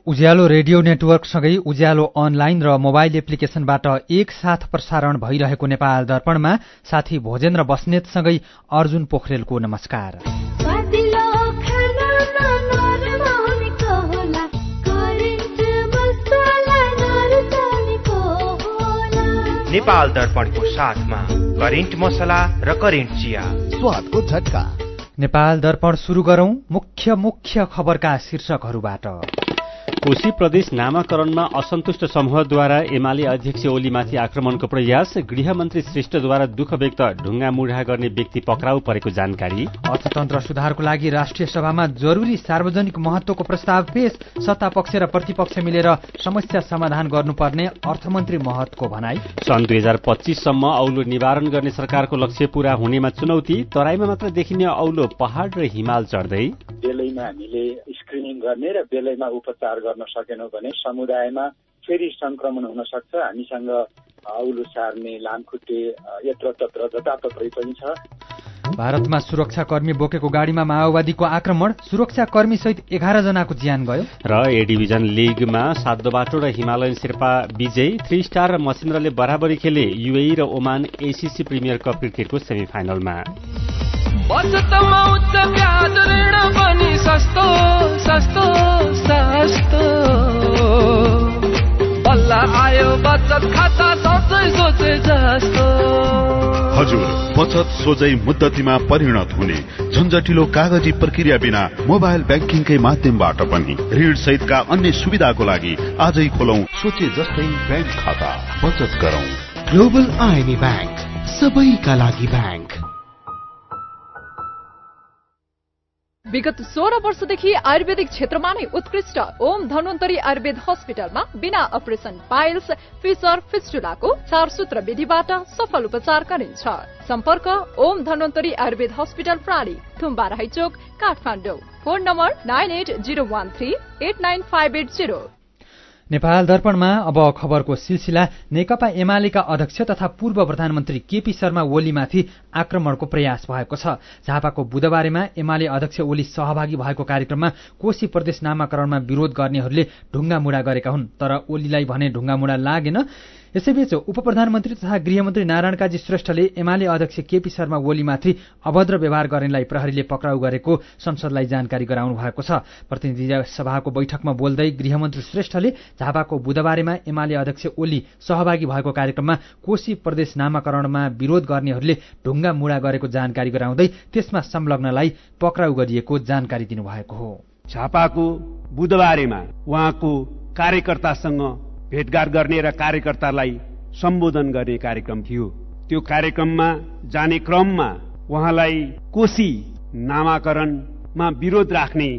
उज्यालो radio नेटवर्कसँगै उज्यालो online र mobile एप्लिकेशनबाट एकसाथ प्रसारण भइरहेको नेपाल दर्पणमा साथी भोजेन्द्र बस्नेतसँगै अर्जुन पोखरेलको नमस्कार। नेपाल दर्पणको साथमा करेन्ट मसला र करेन्ट चिया, स्वादको झट्का। नेपाल दर्पण सुरु गरौं मुख्य खबरका शीर्षकहरूबाट। कोशी प्रदेश नामाकरणमा असन्तुष्ट समूहद्वारा एमाले अध्यक्ष ओलीमाथि आक्रमणको प्रयास, गृहमन्त्री श्रेष्ठद्वारा दुःख व्यक्त, ढुङ्गा मुढा गर्ने व्यक्ति पक्राउ परेको जानकारी। अर्थतन्त्र सुधारको लागि राष्ट्रिय सभामा जरुरी सार्वजनिक महत्वको प्रस्ताव पेश, सत्तापक्ष र प्रतिपक्ष मिलेर समस्या समाधान गर्नुपर्ने अर्थमन्त्री महतको भनाई। सन् 2025 सम्म औलो निवारण गर्ने सरकारको लक्ष्य पूरा हुनेमा चुनौती, तराईमा मात्र देखिने औलो पहाड र हिमाल चढ्दै। बेलैमा हामीले स्क्रिनिङ गर्ने र बेलैमा उपचार गर्न सकेनौं भने समुदायमा फेरि संक्रमण हुन सक्छ। हामीसँग औलो सार्ने, लामखुट्टे यत्रतत्र जताततै पनि छ। भारतमा सुरक्षाकर्मी बोकेको गाडीमा माओवादीको आक्रमण, सुरक्षाकर्मी सहित 11 जनाको ज्यान गयो। र ए डिभिजन लिगमा सातदोबाटो र हिमालयन शेर्पा विजयी, 3 स्टार र मसिन्द्राले बराबरी खेले। युएई र ओमान एसीसी प्रिमियर कप क्रिकेटको सेमिफाइनलमा। बचतमा उच्च ब्याज ऋण पनि सस्तो सस्तो सस्तो, बल्ल आयो बचत खाता सोचे जस्तो। हजुर, बचत सोझै मुद्दतीमा परिणत हुने, झन्झटिलो कागजी प्रक्रिया बिना मोबाइल ब्याङ्किङकै माध्यमबाट पनि ऋण सहितका अन्य सुविधाको लागि आजै खोलौं सोचे जस्तै ब्याङ्क खाता। बचत गरौं। ग्लोबल आइएमए ब्याङ्क, सबैका लागि ब्याङ्क। विगत 16 वर्षदेखि आयुर्वेदिक क्षेत्रमा नै उत्कृष्ट ओम धन्वन्तरी आयुर्वेद हस्पिटलमा बिना अपरेसन पाइल्स, फिसर, फिस्टुलाको 4 सूत्र विधिबाट सफल उपचार गरिन्छ। सम्पर्क ओम धन्वन्तरी आयुर्वेद हस्पिटल प्राणी, थुम्बा राहीचोक, काठमाडौँ। Phone number 9801389580। नेपाल दर्पणमा अब खबरको सिलसिला। नेकपा एमालेका अध्यक्ष तथा पूर्व प्रधानमन्त्री केपी शर्मा ओलीमाथि आक्रमणको प्रयास भएको छ। झापाको बुधबारेमा एमाले अध्यक्ष ओली सहभागी भएको कार्यक्रममा कोशी प्रदेश नामाकरणमा विरोध गर्नेहरूले ढुङ्गामुढा गरेका हुन्, तर ओलीलाई भने ढुङ्गामुढा लागेन। यसैबीच उपप्रधानमन्त्री तथा गृहमन्त्री नारायण काजी श्रेष्ठले एमाले अध्यक्ष केपी शर्मा ओलीमाथि अभद्र व्यवहार गर्नेलाई प्रहरीले पक्राउ गरेको संसदलाई जानकारी गराउनु भएको छ। प्रतिनिधि सभाको बैठकमा बोल्दै गृहमन्त्री श्रेष्ठले झापाको बुधबारेमा एमाले अध्यक्ष ओली सहभागी भएको कार्यक्रममा कोशी प्रदेश नामाकरणमा विरोध गर्नेहरूले ढुङ्गा मुढा गरेको जानकारी गराउँदै त्यसमा संलग्नलाई पक्राउ गरिएको जानकारी दिनुभएको हो। झापाको बुधबारेमा उहाँको कार्यकर्तासँग भेटघाट गर्ने र कार्यकर्तालाई सम्बोधन गर्ने कार्यक्रम थियो। त्यो कार्यक्रममा जाने क्रममा उहाँलाई कोशी नामाकरणमा विरोध राख्ने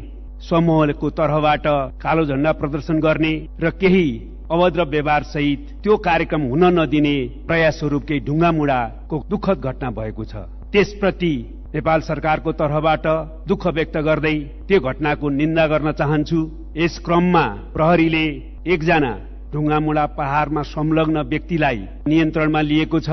समूहको तर्फबाट कालो झण्डा प्रदर्शन गर्ने र केही अभद्र व्यवहार सहित त्यो कार्यक्रम हुन नदिने प्रयास स्वरूप केही ढुङ्गामुढाको दुःखद घटना भएको छ। त्यसप्रति नेपाल सरकारको तर्फबाट दुःख व्यक्त गर्दै त्यो घटनाको निन्दा गर्न चाहन्छु। यस क्रममा प्रहरीले एकजना ढुङ्गामुढा पहाडमा संलग्न व्यक्तिलाई नियन्त्रणमा लिएको छ।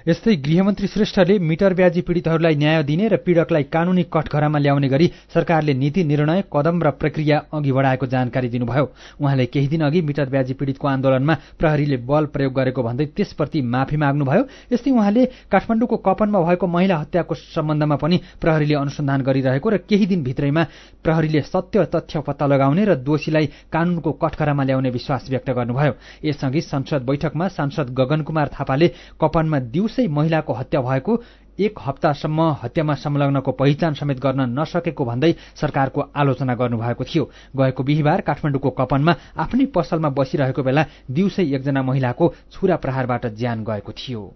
यस्तै गृहमन्त्री श्रेष्ठले मिटर ब्याजी पीडितहरूलाई न्याय दिने र पीडकलाई कानूनी कठघरामा ल्याउने गरी सरकारले नीति निर्णय, कदम र प्रक्रिया अघि बढाएको जानकारी दिनुभयो। उहाँले केही दिन अघि मिटर ब्याजी पीडितको आन्दोलनमा प्रहरीले बल प्रयोग गरेको भन्दै त्यसप्रति माफी माग्नुभयो। यस्तै उहाँले काठमाडौँको कपनमा भएको महिला हत्याको सम्बन्धमा पनि प्रहरीले अनुसन्धान गरिरहेको र केही दिनभित्रैमा प्रहरीले सत्य तथ्य पत्ता लगाउने र दोषीलाई कानूनको कठघरामा ल्याउने विश्वास व्यक्त गर्नुभयो। यसअघि संसद बैठकमा सांसद गगन कुमार थापाले कपनमा दिउँसै महिलाको हत्या भएको 1 हप्तासम्म हत्यामा संलग्नको पहिचान समेत गर्न नसकेको भन्दै सरकारको आलोचना गर्नुभएको थियो। गएको बिहिबार काठमाडौँको कपनमा आफ्नै पसलमा बसिरहेको बेला दिउँसै एकजना महिलाको छुरा प्रहारबाट ज्यान गएको थियो।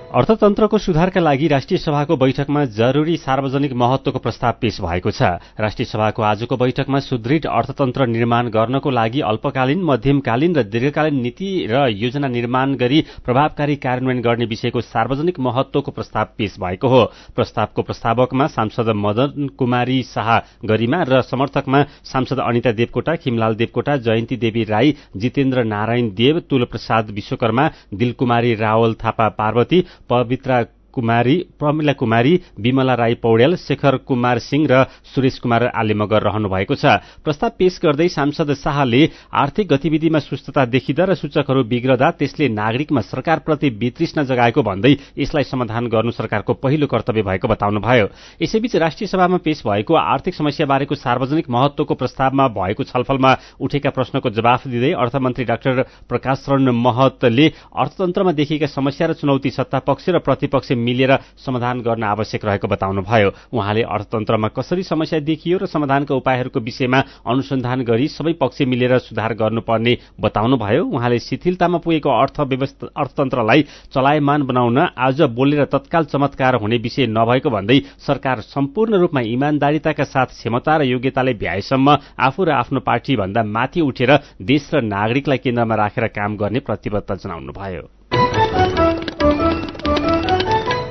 अर्थतन्त्रको सुधारका लागि राष्ट्रिय सभाको बैठकमा जरुरी सार्वजनिक महत्वको प्रस्ताव पेश भएको छ। राष्ट्रिय सभाको आजको बैठकमा सुदृढ अर्थतन्त्र निर्माण गर्नको लागि अल्पकालीन, मध्यमकालीन र दीर्घकालीन नीति र योजना निर्माण गरी प्रभावकारी कार्यान्वयन गर्ने विषयको सार्वजनिक महत्वको प्रस्ताव पेश भएको हो। प्रस्तावको प्रस्तावकमा सांसद मदन कुमारी शाह गरिमा र समर्थकमा सांसद अनिता देवकोटा, खिमलाल देवकोटा, जयन्ती देवी राई, जितेन्द्र नारायण देव, तुलप्रसाद विश्वकर्मा, दिलकुमारी रावल थापा पार्वती, पवित्रा कुमारी, विमला राई पौड्याल, शेखर कुमार सिंह र सुरेश कुमार आलेमगर रहनु भएको छ। प्रस्ताव पेश गर्दै सांसद शाहले आर्थिक गतिविधिमा सुस्तता देखिँदा र सूचकहरू बिग्रदा त्यसले नागरिकमा सरकारप्रति वितृष्णा जगाएको भन्दै यसलाई समाधान गर्नु सरकारको पहिलो कर्तव्य भएको बताउनुभयो। यसैबीच राष्ट्रिय सभामा पेश भएको आर्थिक समस्या बारेको सार्वजनिक महत्वको प्रस्तावमा भएको छलफलमा उठेका प्रश्नको जवाफ दिँदै अर्थमन्त्री डाक्टर प्रकाश शरण महतले अर्थतन्त्रमा देखिएका समस्या र चुनौती सत्तापक्ष र प्रतिपक्ष मिलेर समाधान गर्न आवश्यक रहेको बताउनुभयो। उहाँले अर्थतन्त्रमा कसरी समस्या देखियो र समाधानका उपायहरूको विषयमा अनुसन्धान गरी सबै पक्ष मिलेर सुधार गर्नुपर्ने बताउनुभयो। उहाँले शिथिलतामा पुगेको अर्थतन्त्रलाई चलायमान बनाउन आज बोलेर तत्काल चमत्कार हुने विषय नभएको भन्दै सरकार सम्पूर्ण रूपमा इमानदारीताका साथ क्षमता र योग्यताले भ्याएसम्म आफू र आफ्नो पार्टी भन्दा माथि उठेर देश र नागरिकलाई केन्द्रमा राखेर काम गर्ने प्रतिबद्धता जनाउनुभयो।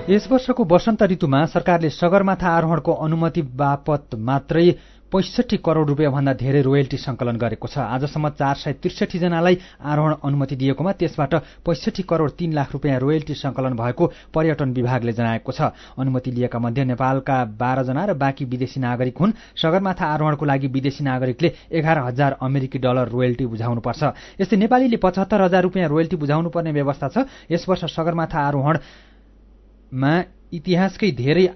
यस वर्षको वसन्त ऋतुमा सरकारले सगरमाथा आरोहणको अनुमति बापत मात्रै 65 करोड़ रुपियाँ भन्दा धेरै रोयल्टी संकलन गरेको छ। आजसम्म 463 जनालाई आरोहण अनुमति दिएकोमा त्यसबाट 65 करोड़ 3 लाख रुपियाँ रोयल्टी संकलन भएको पर्यटन विभागले जनाएको छ। अनुमति लिएका मध्ये नेपालका 12 जना र बाँकी विदेशी नागरिक हुन्। सगरमाथा आरोहणको लागि विदेशी नागरिकले 11,000 अमेरिकी डलर रोयल्टी बुझाउनुपर्छ। यस्तै नेपालीले 75,000 रुपियाँ रोयल्टी बुझाउनुपर्ने व्यवस्था छ। यस वर्ष सगरमाथा आरोहणमा इतिहासकै धेरै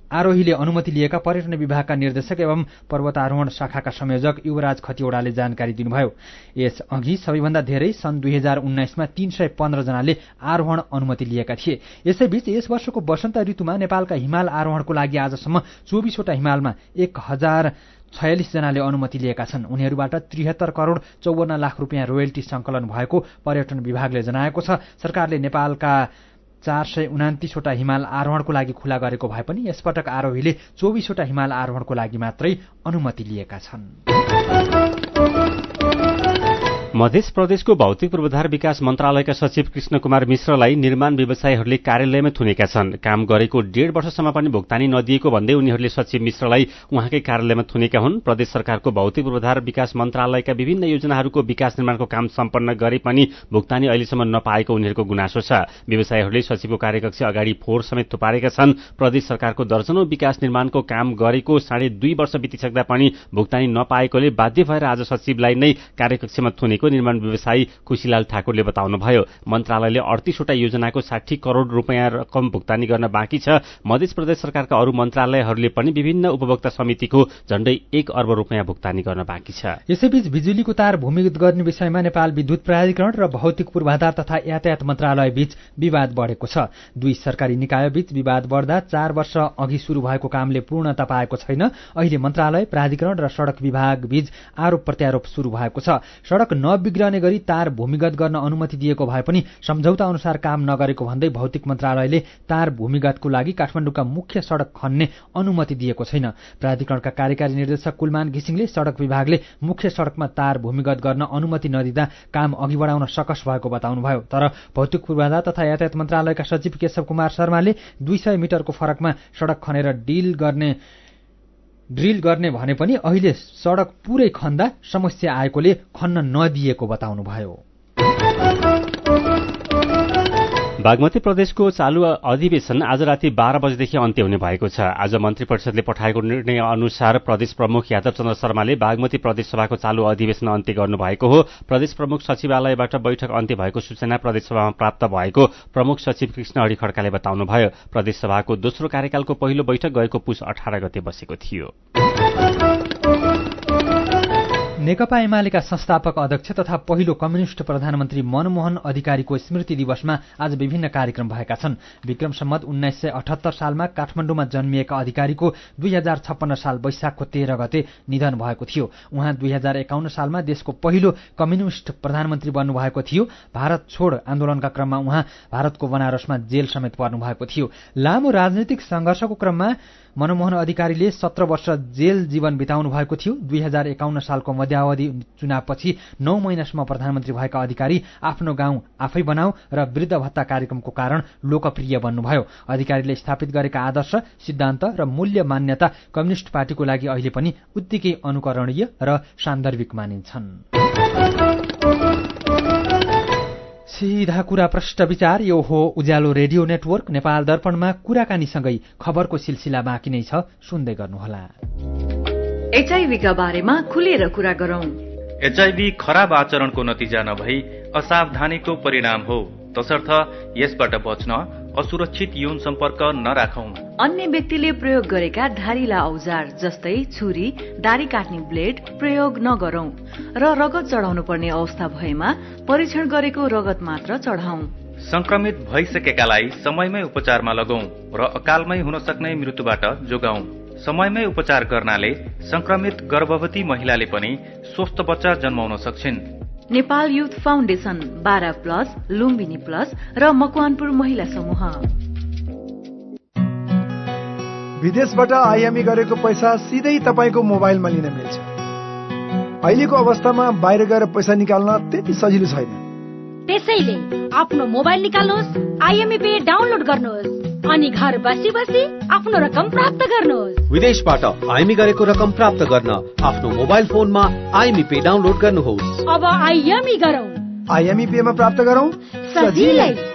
आरोहीले अनुमति लिएका पर्यटन विभागका निर्देशक एवं पर्वतारोहण शाखाका संयोजक युवराज खतिवड़ाले जानकारी दिनुभयो। यसअघि सबैभन्दा धेरै सन् 2019मा 315 जनाले आरोहण अनुमति लिएका थिए। यसैबीच यस वर्षको वसन्त ऋतुमा नेपालका हिमाल आरोहणको लागि आजसम्म 24 वटा हिमालमा 1046 जनाले अनुमति लिएका छन्। उनीहरूबाट 73 करोड़ 54 लाख रुपियाँ रोयल्टी संकलन भएको पर्यटन विभागले जनाएको छ। सरकारले नेपालका 429 वटा हिमाल आरोहणको लागि खुला गरेको भए पनि यसपटक आरोहीले 24 वटा हिमाल आरोहणको लागि मात्रै अनुमति लिएका छन्। मध्य प्रदेशको भौतिक पूर्वाधार विकास मन्त्रालयका सचिव कृष्ण कुमार मिश्रलाई निर्माण व्यवसायीहरूले कार्यालयमा थुनेका छन्। काम गरेको 1.5 वर्षसम्म पनि भुक्तानी नदिएको भन्दै उनीहरूले सचिव मिश्रलाई उहाँकै कार्यालयमा थुनेका हुन्। प्रदेश सरकारको भौतिक पूर्वाधार विकास मन्त्रालयका विभिन्न योजनाहरूको विकास निर्माणको काम सम्पन्न गरे पनि भुक्तानी अहिलेसम्म नपाएको उनीहरूको गुनासो छ। व्यवसायीहरूले सचिवको कार्यकक्ष अगाडि फोहोर समेत थुपारेका छन्। प्रदेश सरकारको दर्जनौं विकास निर्माणको काम गरेको 2.5 वर्ष बितिसक्दा पनि भुक्तानी नपाएकोले बाध्य भएर आज सचिवलाई नै कार्यकक्षमा थुनेको निर्माण व्यवसायी खुशीलाल ठाकुरले बताउनुभयो। मन्त्रालयले 38 वटा योजनाको 60 करोड़ रुपियाँ रकम भुक्तानी गर्न बाँकी छ। मध्य प्रदेश सरकारका अरू मन्त्रालयहरूले पनि विभिन्न उपभोक्ता समितिको झण्डै 1 अर्ब रुपियाँ भुक्तानी गर्न बाँकी छ। यसैबीच बिजुलीको तार भूमिगत गर्ने विषयमा नेपाल विद्युत प्राधिकरण र भौतिक पूर्वाधार तथा यातायात मन्त्रालय बीच विवाद बढेको छ। दुई सरकारी निकाय बीच विवाद बढ्दा 4 वर्ष अघि शुरू भएको कामले पूर्णता पाएको छैन। अहिले मन्त्रालय, प्राधिकरण र सड़क विभाग बीच आरोप प्रत्यारोप शुरू भएको छ। सड़क नबिग्रने गरी तार भूमिगत गर्न अनुमति दिएको भए पनि सम्झौता अनुसार काम नगरेको भन्दै भौतिक मन्त्रालयले तार भूमिगतको लागि काठमाडौँका मुख्य सड़क खन्ने अनुमति दिएको छैन। प्राधिकरणका कार्यकारी निर्देशक कुलमान घिसिङले सड़क विभागले मुख्य सड़कमा तार भूमिगत गर्न अनुमति नदिँदा काम अघि बढाउन सकस भएको बताउनुभयो। तर भौतिक पूर्वाधार तथा यातायात मन्त्रालयका सचिव केशव कुमार शर्माले 200 मिटरको फरकमा सड़क खनेर ड्रिल गर्ने भने पनि अहिले सड़क पूरै खन्दा समस्या आएकोले खन्न नदिएको बताउनुभयो। बागमती प्रदेशको चालू अधिवेशन आज राति 12 बजेदेखि अन्त्य हुने भएको छ। आज मन्त्री परिषदले पठाएको निर्णय अनुसार प्रदेश प्रमुख यादव चन्द्र शर्माले बागमती प्रदेश सभाको चालू अधिवेशन अन्त्य गर्नुभएको हो। प्रदेश प्रमुख सचिवालयबाट बैठक अन्त्य भएको सूचना प्रदेश सभामा प्राप्त भएको प्रमुख सचिव कृष्ण हरि खड्काले बताउनुभयो। प्रदेश सभाको दोस्रो कार्यकालको पहिलो बैठक गएको पुस 18 गते बसेको थियो। नेकपा एमालेका संस्थापक अध्यक्ष तथा पहिलो कम्युनिष्ट प्रधानमन्त्री मनमोहन अधिकारीको स्मृति दिवसमा आज विभिन्न कार्यक्रम भएका छन्। विक्रम सम्वत 1978 सालमा काठमाडौँमा जन्मिएका अधिकारीको 2056 साल वैशाखको 13 गते निधन भएको थियो। उहाँ 2051 सालमा देशको पहिलो कम्युनिष्ट प्रधानमन्त्री बन्नुभएको थियो। भारत छोड आन्दोलनका क्रममा उहाँ भारतको बनारसमा जेल समेत पर्नु भएको थियो। लामो राजनैतिक संघर्षको क्रममा मनमोहन अधिकारीले 17 वर्ष जेल जीवन बिताउनु भएको थियो। 2051 सालको मध्यावधि चुनावपछि 9 महिनासम्म प्रधानमन्त्री भएका अधिकारी आफ्नो गाउँ आफै बनाऊ र वृद्ध भत्ता कार्यक्रमको कारण लोकप्रिय बन्नुभयो। अधिकारीले स्थापित गरेका आदर्श, सिद्धान्त र मूल्य मान्यता कम्युनिष्ट पार्टीको लागि अहिले पनि उत्तिकै अनुकरणीय र सान्दर्भिक मानिन्छन्। सीधा कुरा प्रष्ट विचार यो हो उज्यालो रेडियो नेटवर्क नेपाल दर्पणमा कुराकानीसँगै खबरको सिलसिला बाँकी नै छ, सुन्दै गर्नुहोला। एचआईभी का बारेमा खुलेर कुरा गरौं। एचआईभी खराब आचरणको नतिजा नभई असावधानीको परिणाम हो, तसर्थ यसबाट बच्न असुरक्षित यौन सम्पर्क नराखौं। अन्य व्यक्तिले प्रयोग गरेका धारिला औजार जस्तै छुरी, दारी काट्ने ब्लेड प्रयोग नगरौं र रगत चढाउनु पर्ने अवस्था भएमा परीक्षण गरेको रगत मात्र चढाउँ। संक्रमित भइसकेकालाई समयमै उपचारमा लगौं र अकालमै हुन सक्ने मृत्युबाट जोगाउँ। समयमै उपचार गर्नाले संक्रमित गर्भवती महिलाले पनि स्वस्थ बच्चा जन्माउन सक्छिन्। Nepal youth foundation, 12+, Lumbini plus र मकवानपुर महिला समूह। विदेशबाट आयामी गरेको पैसा सिधै तपाईको मोबाइलमा लिन मिल्छ। अहिलेको अवस्थामा बाहिर गएर पैसा निकाल्न त्यति सजिलो छैन। त्यसैले आफ्नो मोबाइल निकाल्नुहोस्, आइएमई पे डाउनलोड गर्नुहोस् अनि घर बसी बसी आफ्नो रकम प्राप्त गर्नुहोस्। विदेशबाट आइएमई गरेको रकम प्राप्त गर्न आफ्नो मोबाइल फोनमा आइएमई पे डाउनलोड गर्नुहोस्। अब आइएमई गरौँ, आइएमई पे मा प्राप्त गरौँ सजिलै।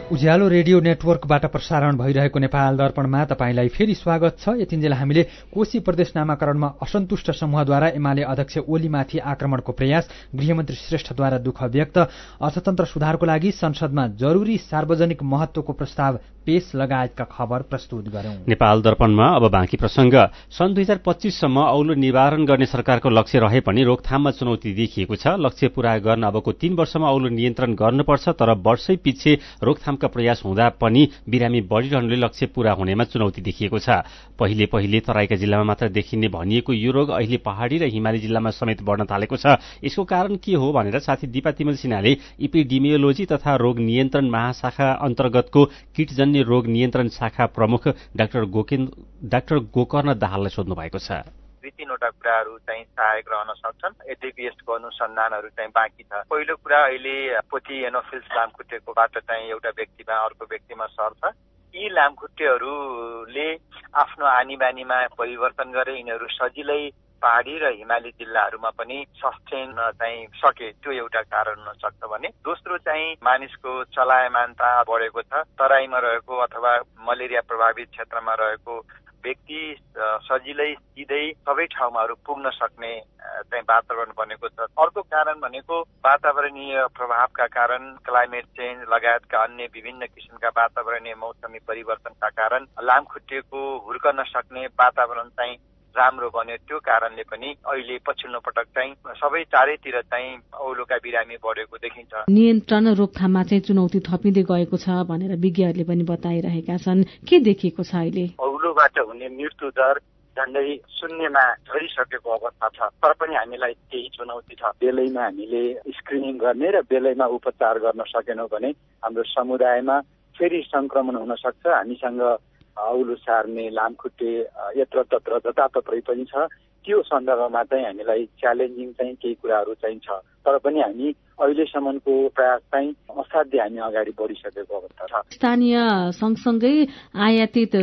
उज्यालो रेडियो नेटवर्कबाट प्रसारण भइरहेको नेपाल दर्पणमा तपाईंलाई फेरि स्वागत छ। यतिन्जेल हामीले कोशी प्रदेश नामाकरणमा असन्तुष्ट समूहद्वारा एमाले अध्यक्ष ओलीमाथि आक्रमणको प्रयास, गृहमन्त्री श्रेष्ठद्वारा दुःख व्यक्त, अर्थतन्त्र सुधारको लागि संसदमा जरूरी सार्वजनिक महत्वको प्रस्ताव पेश लगायतका खबर प्रस्तुत गर्यौं। नेपाल दर्पणमा अब बाँकी प्रसंग। सन् 2025 सम्म औलो निवारण गर्ने सरकारको लक्ष्य रहे पनि रोकथाममा चुनौती देखिएको छ। लक्ष्य पूरा गर्न अबको 3 वर्षमा औलो नियन्त्रण गर्नुपर्छ, तर वर्षै पछि रोकथामका प्रयास हुँदा पनि बिरामी बढ़िरहनुले लक्ष्य पूरा हुनेमा चुनौती देखिएको छ। पहिले तराईका जिल्लामा मात्र देखिने भनिएको यो रोग अहिले पहाड़ी र हिमाली जिल्लामा समेत बढ़न थालेको छ। यसको कारण के हो भनेर साथी दीपा तिमल सिन्हाले इपिडेमियोलोजी तथा रोग नियन्त्रण महाशाखा अन्तर्गतको कीटजन्य रोग नियन्त्रण शाखा प्रमुख डाक्टर गोकर्ण दाहाललाई सोध्नु भएको छ। 2-3वटा कुराहरू चाहिँ सहायक रहन सक्छन्। यद्यपि यसको अनुसन्धानहरू चाहिँ बाँकी छ। पहिलो कुरा, अहिले पोथी एनोफिल्स लामखुट्टेकोबाट चाहिँ एउटा व्यक्तिमा अर्को व्यक्तिमा सर्छ। यी लामखुट्टेहरूले आफ्नो आनी बानीमा परिवर्तन गरे यिनीहरू सजिलै पहाडी र हिमाली जिल्लाहरूमा पनि सस्टेन चाहिँ सके, त्यो एउटा कारण हुन सक्छ भने। दोस्रो चाहिँ मानिसको चलायमानता बढेको छ। तराईमा रहेको अथवा मलेरिया प्रभावित क्षेत्रमा रहेको व्यक्ति सजिलै सिधै सबै ठाउँहरू पुग्न सक्ने चाहिँ वातावरण बनेको छ। अर्को कारण भनेको वातावरणीय प्रभावका कारण, क्लाइमेट चेन्ज लगायतका अन्य विभिन्न किसिमका वातावरणीय मौसमी परिवर्तनका कारण लामखुट्टेको हुर्कन सक्ने वातावरण चाहिँ राम्रो बन्यो। त्यो कारणले पनि अहिले पछिल्लो पटक चाहिँ सबै चारैतिर चाहिँ औलोका बिरामी बढेको देखिन्छ। नियन्त्रण रोकथाममा चाहिँ चुनौती थपिँदै गएको छ भनेर विज्ञहरूले पनि बताइरहेका छन्। के देखिएको छ अहिले? औलोबाट हुने मृत्यु दर झन्डै 0मा झरिसकेको अवस्था छ, तर पनि हामीलाई केही चुनौती छ। बेलैमा हामीले स्क्रिनिङ गर्ने र बेलैमा उपचार गर्न सकेनौँ भने हाम्रो समुदायमा फेरि संक्रमण हुन सक्छ। हामीसँग औलो सार्ने, लामखुट्टे यत्रतत्र जताततै पनि छ। त्यो सन्दर्भमा चाहिँ हामीलाई च्यालेन्जिङ चाहिँ केही कुराहरू चाहिँ छ, तर पनि हामी अहिलेसम्मको प्रयास चाहिँ असाध्य हामी अगाडि बढिसकेको अवस्था छ। स्थानीय सँगसँगै आयातित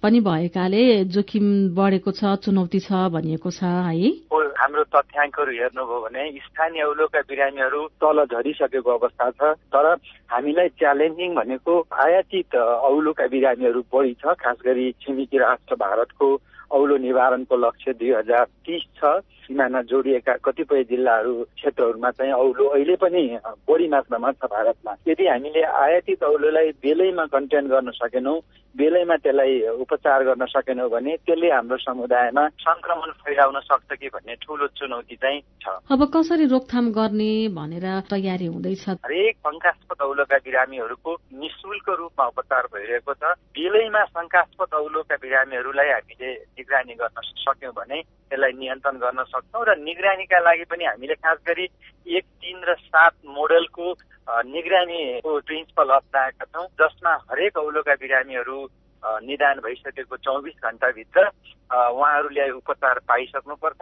पनि भएकाले जोखिम बढेको छ, चुनौती छ भनिएको छ है। हाम्रो तथ्याङ्कहरू हेर्नुभयो भने स्थानीय औलोका बिरामीहरू तल झरिसकेको अवस्था छ, तर हामीलाई च्यालेन्जिङ भनेको आयातित औलोका बिरामीहरू बढी छ। खास गरी छिमेकी राष्ट्र भारतको औलो निवारणको लक्ष्य 2030 छ। सिमाना जोडिएका कतिपय जिल्लाहरू क्षेत्रहरूमा चाहिँ औलो अहिले पनि बढी मात्रामा छ भारतमा। यदि हामीले आयातित औलोलाई बेलैमा कन्टेन गर्न सकेनौँ, बेलैमा त्यसलाई उपचार गर्न सकेनौँ भने त्यसले हाम्रो समुदायमा संक्रमण फैलाउन सक्छ कि भन्ने ठूलो चुनौती चाहिँ छ। अब कसरी रोकथाम गर्ने भनेर तयारी हुँदैछ? हरेक शंकास्पद औलोका बिरामीहरूको निशुल्क रूपमा उपचार भइरहेको छ। बेलैमा शंकास्पद औलोका बिरामीहरूलाई हामीले निगरानी गर्न सक्यौँ भने त्यसलाई नियन्त्रण गर्न सक्छौँ। र निगरानीका लागि पनि हामीले खास गरी 1, 3 र 7 मोडलको निगरानीको प्रिन्सिपल अपनाएका छौँ, जसमा हरेक औलोका बिरामीहरू निदान भइसकेको 24 घण्टाभित्र उहाँहरूले उपचार पाइसक्नुपर्छ।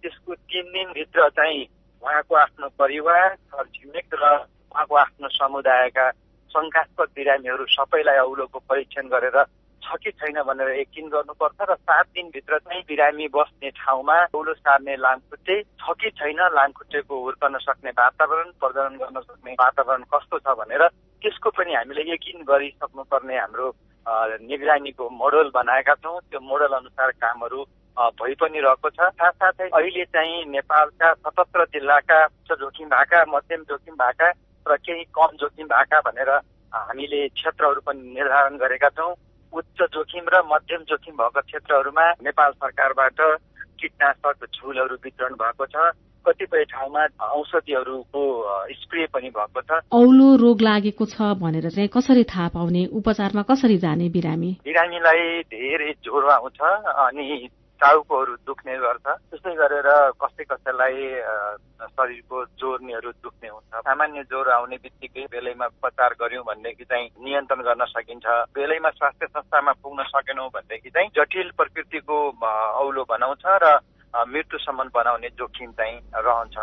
त्यसको 3 दिनभित्र चाहिँ उहाँको आफ्नो परिवार, छरछिमेक र उहाँको आफ्नो समुदायका शंकास्पद बिरामीहरू सबैलाई औलोको परीक्षण गरेर छ कि छैन भनेर यकिन गर्नुपर्छ र 7 दिनभित्र चाहिँ बिरामी बस्ने ठाउँमा औलो सार्ने लामखुट्टे छ कि छैन, लामखुट्टेको हुर्कन सक्ने वातावरण, प्रजनन गर्न सक्ने वातावरण कस्तो छ भनेर त्यसको पनि हामीले यकिन गरिसक्नुपर्ने हाम्रो निगरानीको मोडल बनाएका छौँ। त्यो मोडल अनुसार कामहरू भइ पनि रहेको छ। साथसाथै अहिले चाहिँ नेपालका 77 जिल्लाका उच्च जोखिम भएका, मध्यम जोखिम भएका र केही कम जोखिम भएका भनेर हामीले क्षेत्रहरू पनि निर्धारण गरेका छौँ। उच्च जोखिम र मध्यम जोखिम भएको क्षेत्रहरूमा नेपाल सरकारबाट कीटनाशक झुलहरू वितरण भएको छ। कतिपय ठाउँमा औषधिहरूको स्प्रे पनि भएको छ। औलो रोग लागेको छ भनेर चाहिँ कसरी थाहा पाउने, उपचारमा कसरी जाने बिरामीलाई धेरै ज्वरो आउँछ अनि टाउकोहरू दुख्ने गर्छ। त्यस्तै गरेर कसैलाई शरीरको जोर्नीहरू दुख्ने हुन्छ। सामान्य ज्वरो आउने बित्तिकै बेलैमा उपचार गर्यौं भनेदेखि चाहिँ नियन्त्रण गर्न सकिन्छ। बेलैमा स्वास्थ्य संस्थामा पुग्न सकेनौं भनेदेखि चाहिँ जटिल प्रकृतिको औलो बनाउँछ र मृत्युसम्म बनाउने जोखिम चाहिँ रहन्छ।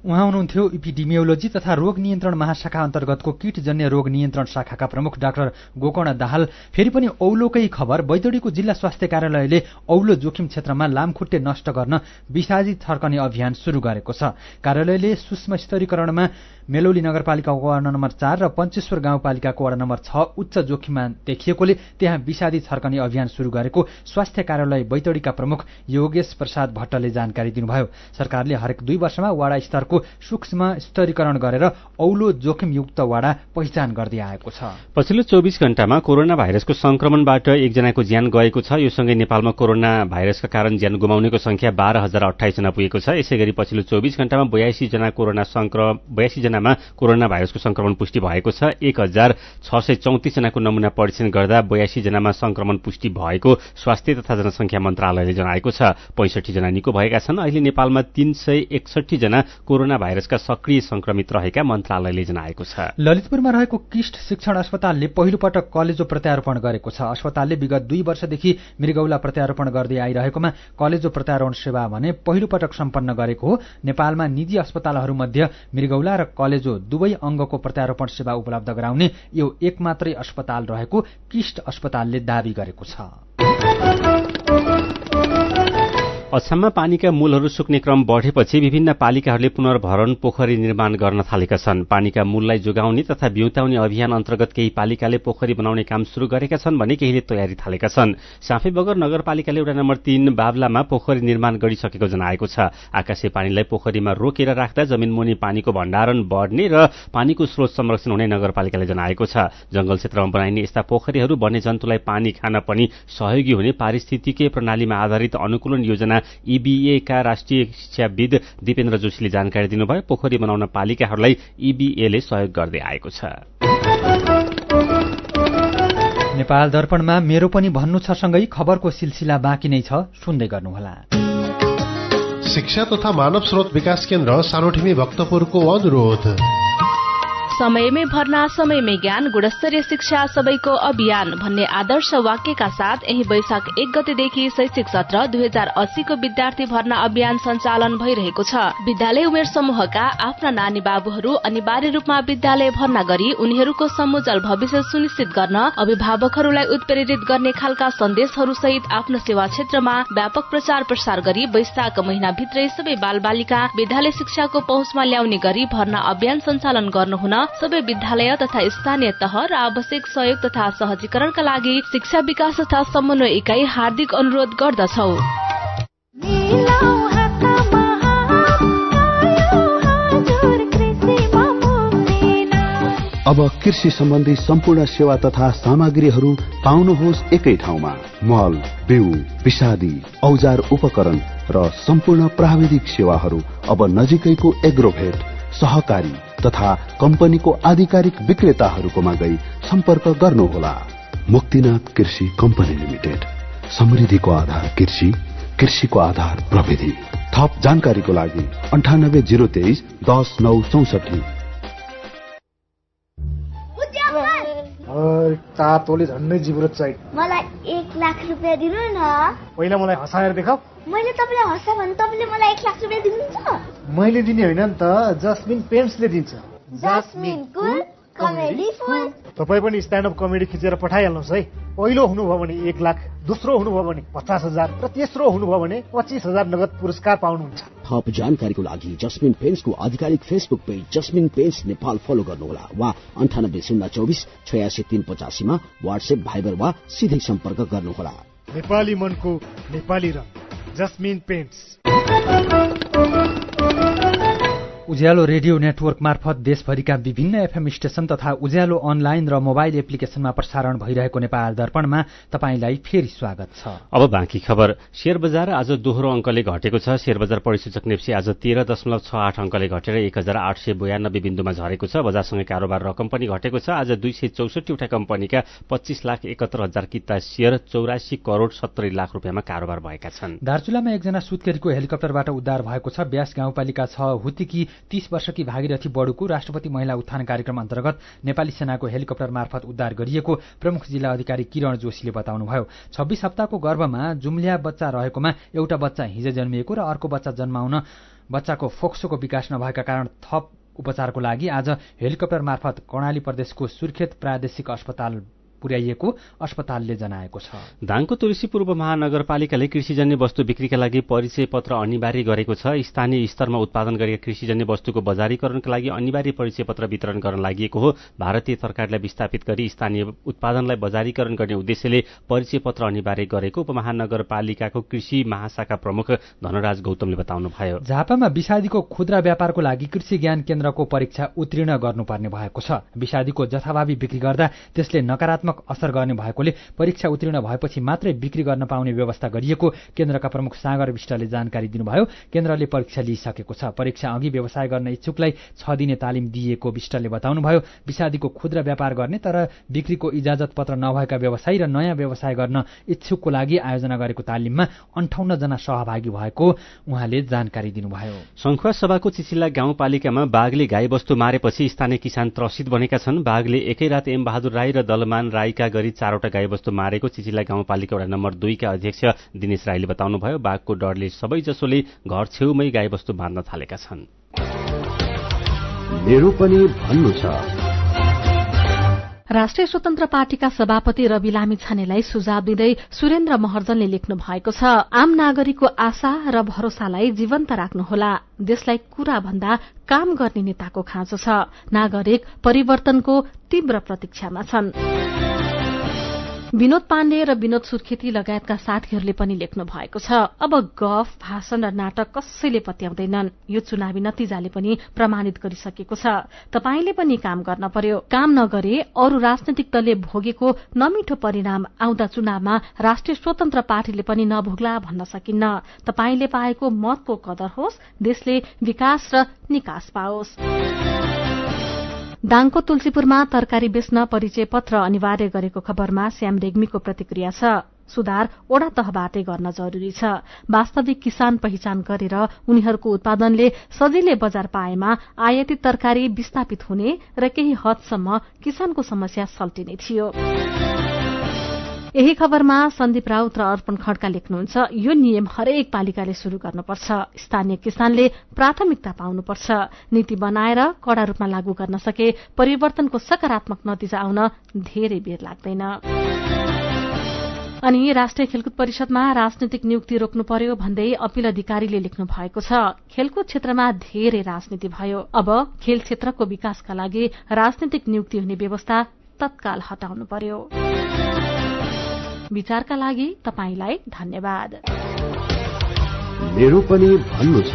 उहाँ हुनुहुन्थ्यो इपिडेमियोलोजी तथा रोग नियन्त्रण महाशाखा अन्तर्गतको कीटजन्य रोग नियन्त्रण शाखाका प्रमुख डाक्टर गोकर्ण दाहाल। फेरि पनि औलोकै खबर। बैतडीको जिल्ला स्वास्थ्य कार्यालयले औलो जोखिम क्षेत्रमा लामखुट्टे नष्ट गर्न विषादी थर्कने अभियान सुरु गरेको छ। कार्यालयले सूक्ष्म स्तरीकरणमा मेलौली नगरपालिकाको वडा नम्बर 4 र पञ्चेश्वर गाउँपालिकाको वडा नम्बर 6 उच्च जोखिममा देखिएकोले त्यहाँ विषादी थर्कने अभियान सुरु गरेको स्वास्थ्य कार्यालय बैतडीका प्रमुख योगेश प्रसाद भट्टले जानकारी दिनुभयो। सरकारले हरेक 2 वर्षमा वडा स्तरको सूक्ष्म स्तरीकरण गरेर औलो जोखिमयुक्त वडा पहिचान गर्दै आएको छ। पछिल्लो 24 घण्टामा कोरोना भाइरसको संक्रमणबाट एकजनाको ज्यान गएको छ। यो सँगै नेपालमा कोरोना भाइरसका कारण ज्यान गुमाउनेको संख्या 12,028 जना पुगेको छ। यसैगरी पछिल्लो 24 घण्टामा 82 जनामा कोरोना भाइरसको संक्रमण पुष्टि भएको छ। 1,634 जनाको नमूना परीक्षण गर्दा 82 जनामा संक्रमण पुष्टि भएको स्वास्थ्य तथा जनसंख्या मन्त्रालयले जनाएको छ। 65 जना निको भएका छन्। अहिले नेपालमा 361 जना कोरोना भाइरसका सक्रिय संक्रमित रहेका मन्त्रालयले जनाएको छ। ललितपुरमा रहेको किस्ट शिक्षण अस्पतालले पहिलो पटक कलेजो प्रत्यारोपण गरेको छ। अस्पतालले विगत 2 वर्षदेखि मृगौला प्रत्यारोपण गर्दै आइरहेकोमा कलेजो प्रत्यारोपण सेवा भने पहिलो पटक सम्पन्न गरेको हो। नेपालमा निजी अस्पतालहरूमध्ये मृगौला र कलेजो दुवै अङ्गको प्रत्यारोपण सेवा उपलब्ध गराउने यो एकमात्रै अस्पताल रहेको किस्ट अस्पतालले दावी गरेको छ। अछाममा पानीका मूलहरू सुक्ने क्रम बढेपछि विभिन्न पालिकाहरूले पुनर्भरण पोखरी निर्माण गर्न थालेका छन्। पानीका मूललाई जोगाउने तथा बिउताउने अभियान अन्तर्गत केही पालिकाले पोखरी बनाउने काम शुरू गरेका छन् भने केहीले तयारी थालेका छन्। साँफेबगर नगरपालिकाले वडा नम्बर 3 बाबलामा पोखरी निर्माण गरिसकेको जनाएको छ। आकाशे पानीलाई पोखरीमा रोकेर राख्दा जमिनमुनि पानीको भण्डारण बढ्ने र पानीको स्रोत संरक्षण हुने नगरपालिकाले जनाएको छ। जंगल क्षेत्रमा बनाइने यस्ता पोखरीहरू वन्यजन्तुलाई पानी खान पनि सहयोगी हुने पारिस्थितिकीय प्रणालीमा आधारित अनुकूलन योजना EBA का राष्ट्रिय शिक्षाविद दिपेन्द्र जोशीले जानकारी दिनुभयो। पोखरी बनाउन पालिकाहरूलाई EBA ले सहयोग गर्दै आएको छ। नेपाल दर्पणमा मेरो पनि भन्नु छ सँगै खबरको सिलसिला बाँकी नै छ, सुन्दै गर्नुहोला। शिक्षा तथा मानव स्रोत विकास केन्द्र सानोठिमी भक्तपुरको अनुरोध। समयमै भर्ना समयमै ज्ञान, गुणस्तरीय शिक्षा सबैको अभियान भन्ने आदर्श वाक्यका साथ यही वैशाख 1 गतेदेखि शैक्षिक सत्र 2080 को विद्यार्थी भर्ना अभियान सञ्चालन भइरहेको छ। विद्यालय उमेर समूहका आफ्ना नानी बाबुहरू अनिवार्य रूपमा विद्यालय भर्ना गरी उनीहरूको समुज्जवल भविष्य सुनिश्चित गर्न अभिभावकहरूलाई उत्प्रेरित गर्ने खालका सन्देशहरू सहित आफ्नो सेवा क्षेत्रमा व्यापक प्रचार प्रसार गरी वैशाख महिनाभित्रै सबै बालबालिका विद्यालय शिक्षाको पहुँचमा ल्याउने गरी भर्ना अभियान सञ्चालन गर्नुहुन सबै विद्यालय तथा स्थानीय तह र आवश्यक सहयोग तथा सहजीकरणका लागि शिक्षा विकास तथा समन्वय इकाई हार्दिक अनुरोध गर्दछौ। अब कृषि सम्बन्धी सम्पूर्ण सेवा तथा सामग्रीहरू पाउनुहोस् एकै ठाउँमा। मल, बिउ, विषादी, औजार उपकरण र सम्पूर्ण प्राविधिक सेवाहरू अब नजिकैको एग्रोभेट, सहकारी तथा कम्पनीको आधिकारिक विक्रेताहरूकोमा गई सम्पर्क गर्नुहोला। मुक्तिनाथ कृषि कम्पनी लिमिटेड, समृद्धिको आधार कृषि, कृषिको आधार प्रविधि। थप जानकारीको लागि 98 023 10 964। तातोले झन्डै जिब्रो चाहियो। मलाई 1 लाख रुपैयाँ दिनु न। पहिला मलाई हँसाएर देखाऊ। मैले तपाईलाई हँसा भने तपाईले मलाई 1 लाख रुपैयाँ दिनुहुन्छ? मैले दिने होइन नि त, जस्मिन पेन्ट्सले दिन्छ। जस्मिन कुल कमेडी फुल। तपाईँ पनि स्ट्यान्ड अप कमेडी खिचेर पठाइहाल्नुहोस् है। पहिलो हुनुभयो भने 1 लाख, दोस्रो हुनुभयो भने 50,000 र तेस्रो हुनुभयो भने 25,000 नगद पुरस्कार पाउनुहुन्छ। थप जानकारीको लागि जस्मिन पेन्सको आधिकारिक फेसबुक पेज जस्मिन पेन्स नेपाल फलो गर्नुहोला वा 98 024 86 385 मा व्हाट्सएप, भाइबर वा सिधै सम्पर्क गर्नुहोला। नेपाली मनको नेपाली रङ जस्मिन पेन्ट्स। उज्यालो रेडियो नेटवर्क मार्फत देशभरिका विभिन्न एफएम स्टेशन तथा उज्यालो अनलाइन र मोबाइल एप्लिकेशनमा प्रसारण भइरहेको नेपाल दर्पणमा तपाईंलाई फेरि स्वागत छ। अब बाँकी खबर। शेयर बजार आज दोहोरो अंकले घटेको छ। शेयर बजार परिसूचक नेप्सी आज 13.68 अंकले घटेर 1892 बिन्दुमा झरेको छ। बजारसँगै कारोबार रकम पनि घटेको छ। आज 264 वटा कम्पनीका 25,71,000 किता शेयर 84 करोड 70 लाख रुपियाँमा कारोबार भएका छन्। दार्चुलामा एकजना सुत्केरीको हेलिकप्टरबाट उद्धार भएको छ। ब्यास गाउँपालिका 6 हुतिकी 30 वर्षकी भागीरथी बडुको राष्ट्रपति महिला उत्थान कार्यक्रम अन्तर्गत नेपाली सेनाको हेलिकप्टर मार्फत उद्धार गरिएको प्रमुख जिल्ला अधिकारी किरण जोशीले बताउनुभयो। 26 हप्ताको गर्भमा जुम्ल्या बच्चा रहेकोमा एउटा बच्चा हिजो जन्मिएको र अर्को बच्चा जन्माउन बच्चाको फोक्सोको विकास नभएका कारण थप उपचारको लागि आज हेलिकप्टर मार्फत कर्णाली प्रदेशको सुर्खेत प्रादेशिक अस्पताल पुर्याइएको अस्पतालले जनाएको छ। दाङको तुलसी पूर्व महानगरपालिकाले कृषिजन्य वस्तु बिक्रीका लागि परिचय पत्र अनिवार्य गरेको छ। स्थानीय स्तरमा उत्पादन गरेका कृषिजन्य वस्तुको बजारीकरणका लागि अनिवार्य परिचय पत्र वितरण गर्न लागि हो। भारतीय सरकारलाई विस्थापित गरी स्थानीय उत्पादनलाई बजारीकरण गर्ने उद्देश्यले परिचय पत्र अनिवार्य गरेको उपमहानगरपालिकाको कृषि महाशाखा प्रमुख धनराज गौतमले बताउनुभयो। झापामा विषादीको खुद्रा व्यापारको लागि कृषि ज्ञान केन्द्रको परीक्षा उत्तीर्ण गर्नुपर्ने भएको छ। विषादीको जथाभावी बिक्री गर्दा त्यसले नकारात्मक असर गर्ने भएकोले परीक्षा उत्तीर्ण भएपछि मात्रै बिक्री गर्न पाउने व्यवस्था गरिएको केन्द्रका प्रमुख सागर विष्टले जानकारी दिनुभयो। केन्द्रले परीक्षा लिइसकेको छ। परीक्षा अघि व्यवसाय गर्न इच्छुकलाई 6 दिने तालिम दिएको विष्टले बताउनुभयो। विषादीको खुद्रा व्यापार गर्ने तर बिक्रीको इजाजत पत्र नभएका व्यवसायी र नयाँ व्यवसाय गर्न इच्छुकको लागि आयोजना गरेको तालिममा 58 जना सहभागी भएको उहाँले जानकारी दिनुभयो। संखुवा सभाको चिचिल्ला गाउँपालिकामा बाघले गाईबस्तु मारेपछि स्थानीय किसान त्रसित बनेका छन्। बाघले एकै रात एम बहादुर राई र दलमान राईका गरी 4 वटा गाईबस्तु मारेको चिचिल्ला गाउँपालिका वडा नम्बर 2 का अध्यक्ष दिनेश राईले बताउनुभयो। बाघको डरले सबैजसोले घर छेउमै गाईबस्तु बाँध्न थालेका छन्। मेरो पनि भन्नु छ। राष्ट्रिय स्वतन्त्र पार्टीका सभापति रवि लामिछानेलाई सुझाव दिँदै सुरेन्द्र महर्जनले लेख्नु भएको छ, आम नागरिकको आशा र भरोसालाई जीवन्त राख्नुहोला। देशलाई कुरा भन्दा काम गर्ने नेताको खाँचो छ। नागरिक परिवर्तनको तीव्र प्रतीक्षामा छन्। विनोद पाण्डे र विनोद सुर्खेती लगायतका साथीहरूले पनि लेख्नु भएको छ, अब गफ, भाषण र नाटक कसैले पत्याउँदैनन्। यो चुनावी नतिजाले पनि प्रमाणित गरिसकेको छ। तपाईले पनि काम गर्न पर्यो। काम नगरे अरू राजनैतिक दलले भोगेको नमिठो परिणाम आउँदा चुनावमा राष्ट्रिय स्वतन्त्र पार्टीले पनि नभोग्ला भन्न सकिन्न। तपाईले पाएको मतको कदर होस्, देशले विकास र निकास पाओस्। दाङको तुलसीपुरमा तरकारी बेच्न परिचय पत्र अनिवार्य गरेको खबरमा श्याम रेग्मीको प्रतिक्रिया छ, सुधार वडा तहबाटै गर्न जरूरी छ। वास्तविक किसान पहिचान गरेर उनीहरूको उत्पादनले सजिलै बजार पाएमा आयातित तरकारी विस्थापित हुने र केही हदसम्म किसानको समस्या सल्टिने थियो। यही खबरमा सन्दीप राउत र अर्पण खड्का लेख्नुहुन्छ, यो नियम हरेक पालिकाले शुरू गर्नुपर्छ। स्थानीय किसानले प्राथमिकता पाउनुपर्छ। नीति बनाएर कड़ा रूपमा लागू गर्न सके परिवर्तनको सकारात्मक नतिजा आउन धेरै बेर लाग्दैन। अनि राष्ट्रिय खेलकुद परिषदमा राजनीतिक नियुक्ति रोक्नु पर्यो भन्दै अपील अधिकारीले लेख्नु भएको छ, खेलकुद क्षेत्रमा धेरै राजनीति भयो। अब खेल क्षेत्रको विकासका लागि राजनीतिक नियुक्ति हुने व्यवस्था तत्काल हटाउनु पर्यो। विचारका लागि तपाईलाई धन्यवाद। मेरो पनि भन्नु छ।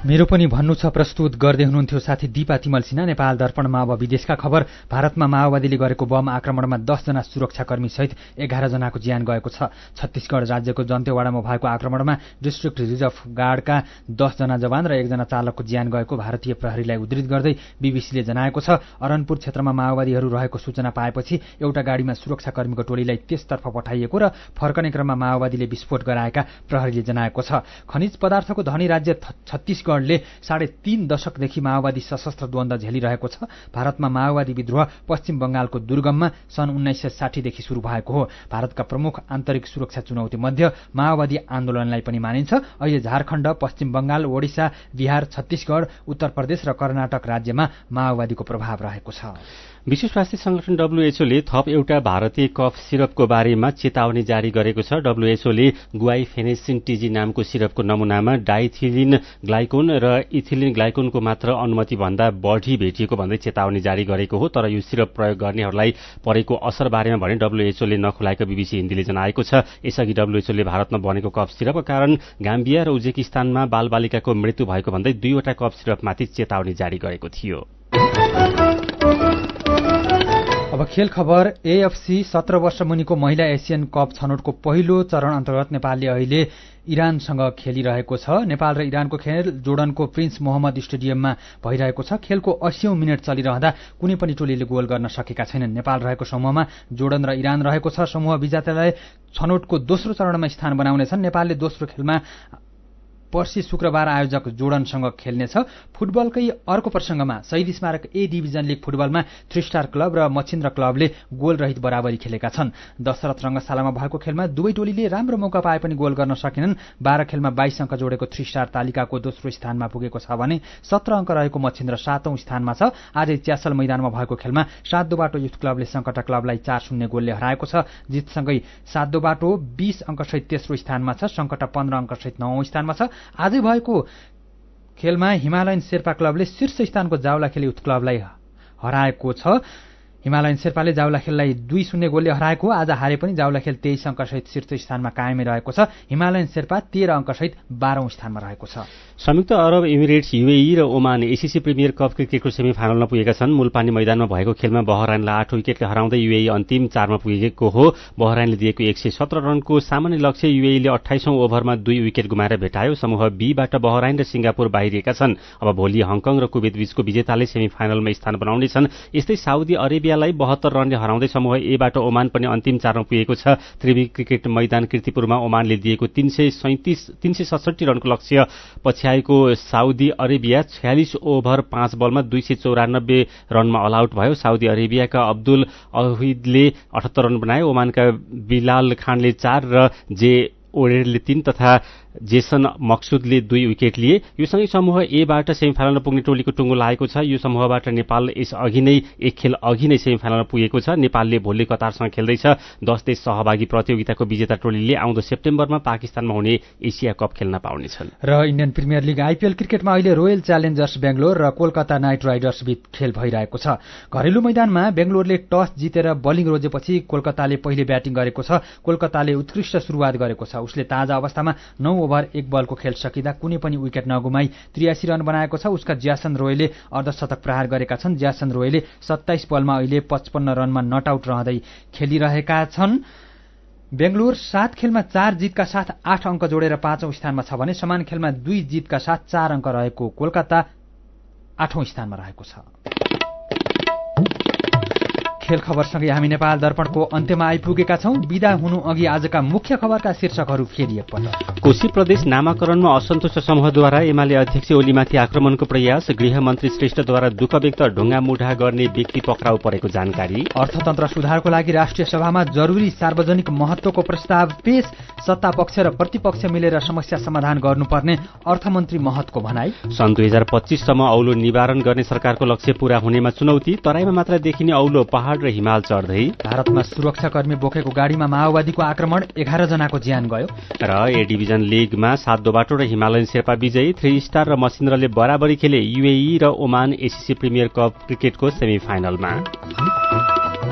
मेरो पनि भन्नु छ प्रस्तुत गर्दै हुनुहुन्थ्यो साथी दीपा तिमल सिन्हा। नेपाल दर्पणमा अब विदेशका खबर। भारतमा माओवादीले गरेको बम आक्रमणमा 10 जना सुरक्षाकर्मी सहित 11 जनाको ज्यान गएको छ। छत्तीसगढ़ राज्यको जन्तेवाडामा भएको आक्रमणमा डिस्ट्रिक्ट रिजर्भ गार्डका 10 जना जवान र 1 जना चालकको ज्यान गएको भारतीय प्रहरीलाई उद्धृत गर्दै बीबीसीले जनाएको छ। अरनपुर क्षेत्रमा माओवादीहरू रहेको सूचना पाएपछि एउटा गाडीमा सुरक्षाकर्मीको टोलीलाई त्यसतर्फ पठाइएको र फर्कने क्रममा माओवादीले विस्फोट गराएका प्रहरीले जनाएको छ। खनिज पदार्थको धनी राज्य छत्तीसगढ़ छत्तीसगढले 3.5 दशकदेखि माओवादी सशस्त्र द्वन्द्व झेलिरहेको छ। भारतमा माओवादी विद्रोह पश्चिम बंगालको दुर्गममा सन् 1960 देखि शुरू भएको हो। भारतका प्रमुख आन्तरिक सुरक्षा चुनौती मध्ये माओवादी आन्दोलनलाई पनि मानिन्छ। अहिले झारखण्ड, पश्चिम बंगाल, ओडिसा, बिहार, छत्तीसगढ, उत्तर प्रदेश र कर्नाटक राज्यमा माओवादीको प्रभाव रहेको छ। विश्व स्वास्थ्य संगठन WHO ले थप एउटा भारतीय कफ सिरपको बारेमा चेतावनी जारी गरेको छ। WHO ले गुआइफेनेसिन टीजी नामको सिरपको नमूनामा डाइथिलिन ग्लाइकोन र इथिलिन ग्लाइकोनको मात्र अनुमति भन्दा बढी भेटिएको भन्दै चेतावनी जारी गरेको हो। तर यो सिरप प्रयोग गर्नेहरूलाई परेको असर बारेमा भने WHO ले नखुलाएको BBC हिन्दीले जनाएको छ। यसअघि WHO ले भारतमा बनेको कफ सिरपका कारण गाम्बिया र उज्बेकिस्तानमा बालबालिकाको मृत्यु भएको भन्दै 2वटा कफ सिरपमाथि चेतावनी जारी गरेको थियो। अब खेल खबर। AFC 17 वर्ष मुनिको महिला एसियन कप छनौटको पहिलो चरण अन्तर्गत नेपालले अहिले इरानसँग खेलिरहेको छ। नेपाल र इरानको खेल जोर्डनको प्रिन्स मोहम्मद स्टेडियममा भइरहेको छ। खेलको 80औं मिनेट चलिरहँदा कुनै पनि टोलीले गोल गर्न सकेका छैनन्। नेपाल रहेको समूहमा जोर्डन र इरान रहेको छ। समूह विजेतालाई छनौटको दोस्रो चरणमा स्थान बनाउनेछन्। नेपालले दोस्रो खेलमा पर्सि शुक्रबार आयोजक जोर्डनसँग खेल्नेछ। फुटबलकै अर्को प्रसंगमा शहीद स्मारक ए डिभिजन लीग फुटबलमा 3 स्टार क्लब र मच्छिन्द्र क्लबले गोल रहित बराबरी खेलेका छन्। दशरथ रंगशालामा भएको खेलमा दुवै टोलीले राम्रो मौका पाए पनि गोल गर्न सकेनन्। 12 खेलमा 22 अङ्क जोडेको 3 स्टार तालिकाको दोस्रो स्थानमा पुगेको छ भने 17 अङ्क रहेको मच्छिन्द्र 7औं स्थानमा छ। आजै च्यासल मैदानमा भएको खेलमा सातदोबाटो युथ क्लबले संकटा क्लबलाई 4-0 गोलले हराएको छ। जितसँगै सातदोबाटो 20 अङ्कसहित तेस्रो स्थानमा छ। संकटा 15 अङ्कसहित 9औं स्थानमा छ। आजै भएको खेलमा हिमालयन शेर्पा क्लबले शीर्ष स्थानको जावलाखेल युथ क्लबलाई हराएको छ। हिमालयन शेर्पाले जावलाखेललाई 2-0 गोलले हराएको। आज हारे पनि जावलाखेल 23 अङ्कसहित शीर्ष स्थानमा कायमै रहेको छ। हिमालयन शेर्पा 13 अङ्कसहित 12औं स्थानमा रहेको छ। संयुक्त अरब इमिरेट्स UAE र ओमान ACC प्रिमियर कप क्रिकेटको सेमिफाइनलमा पुगेका छन्। मूलपानी मैदानमा भएको खेलमा बहराइनलाई 8 विकेटले हराउँदै UAE अन्तिम 4मा पुगेको हो। बहराइनले दिएको 117 रनको सामान्य लक्ष्य UAE ले 28औं ओभरमा 2 विकेट गुमाएर भेटायो। समूह B बाट बहराइन र सिंगापुर बाहिरिएका छन्। अब भोलि हङकङ र कुवेत बीचको विजेताले सेमिफाइनलमा स्थान बनाउनेछन्। यस्तै साउदी अरेबियालाई 72 रनले हराउँदै समूह A बाट ओमान पनि अन्तिम 4मा पुगेको छ। त्रिवी क्रिकेट मैदान कीर्तिपुरमा ओमानले दिएको 367 रनको लक्ष्य पछ्याएको साउदी अरेबिया 46 ओभर 5 बलमा 294 रनमा अल आउट भयो। साउदी अरेबियाका अब्दुल अहिदले 78 रन बनाए। ओमानका बिलाल खानले 4 र जे ओरेरले 3 तथा जेसन मक्सुदले 2 विकेट लिए। यो सँगै समूह A बाट सेमिफाइनलमा पुग्ने टोलीको टुङ्गो लागेको छ। यो समूहबाट नेपाल यसअघि नै एक खेल अघि नै सेमिफाइनलमा पुगेको छ। नेपालले भोलि कतारसँग खेल्दैछ। 10 देश सहभागी प्रतियोगिताको विजेता टोलीले आउँदो सेप्टेम्बरमा पाकिस्तानमा हुने एसिया कप खेल्न पाउनेछन्। र इन्डियन प्रिमियर लीग IPL क्रिकेटमा अहिले रोयल च्यालेन्जर्स बेंगलोर र कोलकाता नाइट राइडर्स बीच खेल भइरहेको छ। घरेलु मैदानमा बेंगलोरले टस जितेर बलिङ रोजेपछि कोलकाताले पहिले ब्याटिङ गरेको छ। कोलकाताले उत्कृष्ट सुरुवात गरेको छ। उसले ताजा अवस्थामा 9 ओभर 1 बलको खेल सकिँदा कुनै पनि विकेट नगुमाई 83 रन बनाएको छ। उसका ज्यासन रोयले अर्धशतक प्रहार गरेका छन्। ज्यासन रोयले 27 बलमा अहिले 55 रनमा नट आउट रहँदै खेलिरहेका छन्। बेंगलोर 7 खेलमा 4 जितका साथ 8 अङ्क जोडेर 5औं स्थानमा छ भने समान खेलमा 2 जितका साथ 4 अङ्क रहेको कोलकाता 8औं स्थानमा रहेको छ। खेल खबरसँगै हामी नेपाल दर्पणको अन्त्यमा आइपुगेका छौं। बिदा हुनु अघि आजका मुख्य खबरका शीर्षकहरू फेरि एकपटक। कोशी प्रदेश नामाकरणमा असन्तुष्ट समूहद्वारा एमाले अध्यक्ष ओलीमाथि आक्रमणको प्रयास। गृहमन्त्री श्रेष्ठद्वारा दुःख व्यक्त, ढुङ्गामुढा गर्ने व्यक्ति पक्राउ परेको जानकारी। अर्थतन्त्र सुधारको लागि राष्ट्रिय सभामा जरुरी सार्वजनिक महत्वको प्रस्ताव पेश। सत्ता पक्ष र प्रतिपक्ष मिलेर समस्या समाधान गर्नुपर्ने अर्थमन्त्री महतको भनाई। सन् 2025 सम्म औलो निवारण गर्ने सरकारको लक्ष्य पूरा हुनेमा चुनौती। तराईमा मात्र देखिने औलो पहाड र हिमाल चढ्दै। भारतमा सुरक्षाकर्मी बोकेको गाडीमा माओवादीको आक्रमण, 11 जनाको ज्यान गयो। र ए डिभिजन लीगमा सातदोबाटो र हिमालयन शेर्पा विजयी। 3 स्टार र मच्छिन्द्रले बराबरी खेले। UAE र ओमान ACC प्रिमियर कप क्रिकेटको सेमिफाइनलमा।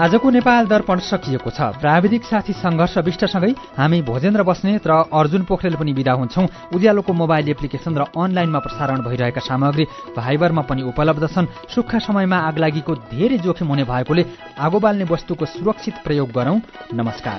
आजको नेपाल दर्पण सकिएको छ। प्राविधिक साथी संघर्ष विष्टसँगै हामी भोजेन्द्र बस्नेत र अर्जुन पोखरेल पनि बिदा हुन्छौं। उज्यालोको मोबाइल एप्लिकेशन र अनलाइनमा प्रसारण भइरहेका सामग्री भाइबरमा पनि उपलब्ध छन्। सुक्खा समयमा आगलागीको धेरै जोखिम हुने भएकोले आगो बाल्ने वस्तुको सुरक्षित प्रयोग गरौं। नमस्कार।